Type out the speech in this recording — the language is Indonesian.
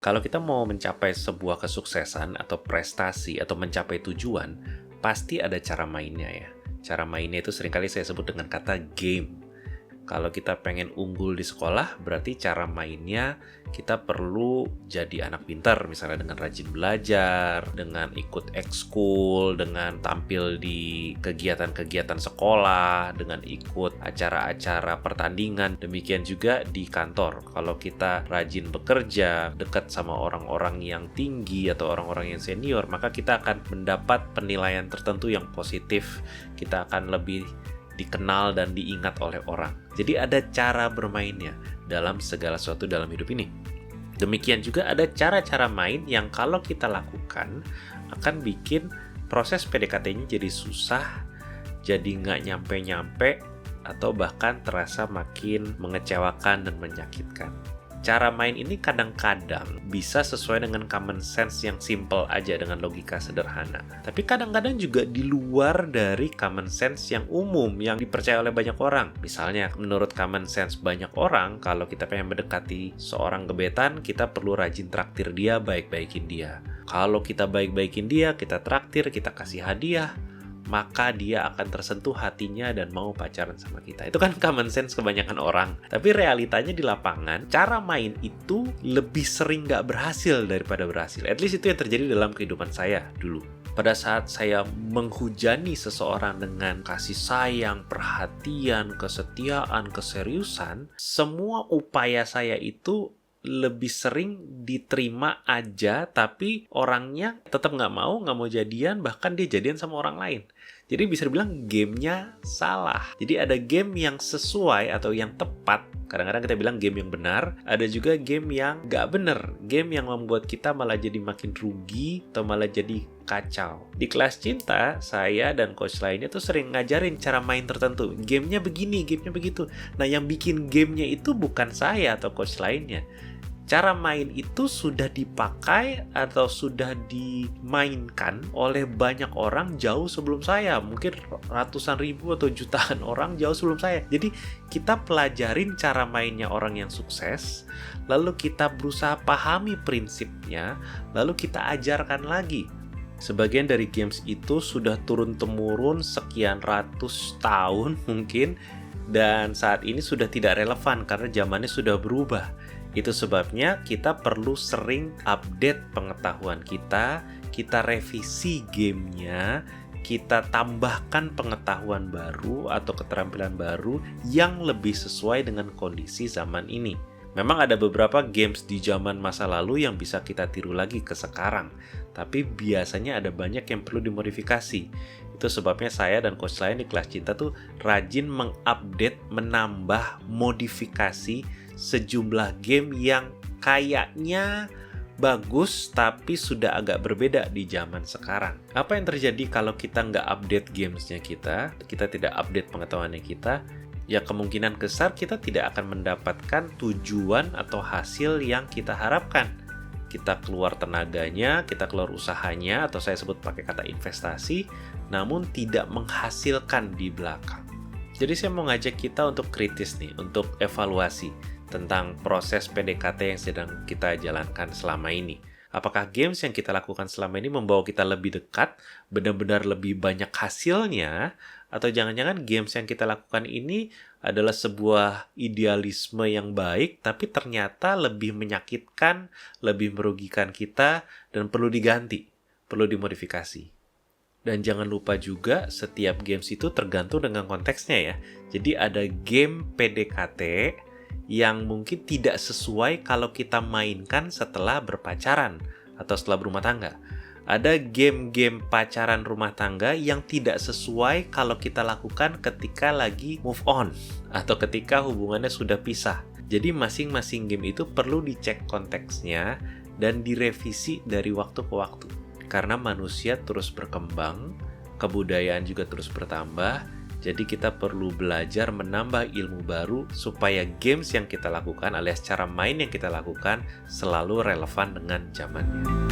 Kalau kita mau mencapai sebuah kesuksesan atau prestasi atau mencapai tujuan, pasti ada cara mainnya ya. Cara mainnya itu seringkali saya sebut dengan kata game. Kalau kita pengen unggul di sekolah, berarti cara mainnya kita perlu jadi anak pintar, misalnya dengan rajin belajar, dengan ikut ekskul, dengan tampil di kegiatan-kegiatan sekolah, dengan ikut acara-acara pertandingan. Demikian juga di kantor. Kalau kita rajin bekerja, dekat sama orang-orang yang tinggi atau orang-orang yang senior, maka kita akan mendapat penilaian tertentu yang positif. Kita akan lebih dikenal dan diingat oleh orang. Jadi ada cara bermainnya dalam segala sesuatu dalam hidup ini. Demikian juga ada cara-cara main yang kalau kita lakukan akan bikin proses PDKT-nya jadi susah, jadi nggak nyampe-nyampe, atau bahkan terasa makin mengecewakan dan menyakitkan. Cara main ini kadang-kadang bisa sesuai dengan common sense yang simple aja dengan logika sederhana. Tapi kadang-kadang juga di luar dari common sense yang umum, yang dipercaya oleh banyak orang. Misalnya, menurut common sense banyak orang, kalau kita pengen mendekati seorang gebetan, kita perlu rajin traktir dia, baik-baikin dia. Kalau kita baik-baikin dia, kita traktir, kita kasih hadiah, maka dia akan tersentuh hatinya dan mau pacaran sama kita. Itu kan common sense kebanyakan orang. Tapi realitanya di lapangan, cara main itu lebih sering nggak berhasil daripada berhasil. At least itu yang terjadi dalam kehidupan saya dulu. Pada saat saya menghujani seseorang dengan kasih sayang, perhatian, kesetiaan, keseriusan, semua upaya saya itu lebih sering diterima aja, tapi orangnya tetap nggak mau jadian, bahkan dia jadian sama orang lain. Jadi bisa dibilang gamenya salah. Jadi ada game yang sesuai atau yang tepat. Kadang-kadang kita bilang game yang benar, ada juga game yang nggak benar. Game yang membuat kita malah jadi makin rugi atau malah jadi kacau. Di kelas cinta, saya dan coach lainnya tuh sering ngajarin cara main tertentu. Gamenya begini, gamenya begitu. Nah, yang bikin gamenya itu bukan saya atau coach lainnya. Cara main itu sudah dipakai atau sudah dimainkan oleh banyak orang jauh sebelum saya. Mungkin ratusan ribu atau jutaan orang jauh sebelum saya. Jadi kita pelajarin cara mainnya orang yang sukses, lalu kita berusaha pahami prinsipnya, lalu kita ajarkan lagi. Sebagian dari games itu sudah turun-temurun sekian ratus tahun mungkin, dan saat ini sudah tidak relevan karena zamannya sudah berubah. Itu sebabnya kita perlu sering update pengetahuan kita revisi gamenya, kita tambahkan pengetahuan baru atau keterampilan baru yang lebih sesuai dengan kondisi zaman ini. Memang ada beberapa games di zaman masa lalu yang bisa kita tiru lagi ke sekarang, tapi biasanya ada banyak yang perlu dimodifikasi. Itu sebabnya saya dan coach lain di kelas cinta tuh rajin mengupdate, menambah, modifikasi sejumlah game yang kayaknya bagus tapi sudah agak berbeda di zaman sekarang. Apa yang terjadi kalau kita nggak update gamesnya kita tidak update pengetahuannya kita, ya kemungkinan besar kita tidak akan mendapatkan tujuan atau hasil yang kita harapkan. Kita keluar tenaganya, kita keluar usahanya, atau saya sebut pakai kata investasi, namun tidak menghasilkan di belakang. Jadi saya mau ngajak kita untuk kritis nih, untuk evaluasi tentang proses PDKT yang sedang kita jalankan selama ini. Apakah games yang kita lakukan selama ini membawa kita lebih dekat, benar-benar lebih banyak hasilnya, atau jangan-jangan games yang kita lakukan ini adalah sebuah idealisme yang baik, tapi ternyata lebih menyakitkan, lebih merugikan kita, dan perlu diganti, perlu dimodifikasi. Dan jangan lupa juga, setiap games itu tergantung dengan konteksnya ya. Jadi ada game PDKT yang mungkin tidak sesuai kalau kita mainkan setelah berpacaran atau setelah berumah tangga. Ada game-game pacaran rumah tangga yang tidak sesuai kalau kita lakukan ketika lagi move on atau ketika hubungannya sudah pisah. Jadi masing-masing game itu perlu dicek konteksnya dan direvisi dari waktu ke waktu. Karena manusia terus berkembang, kebudayaan juga terus bertambah, jadi kita perlu belajar menambah ilmu baru supaya games yang kita lakukan alias cara main yang kita lakukan selalu relevan dengan zamannya.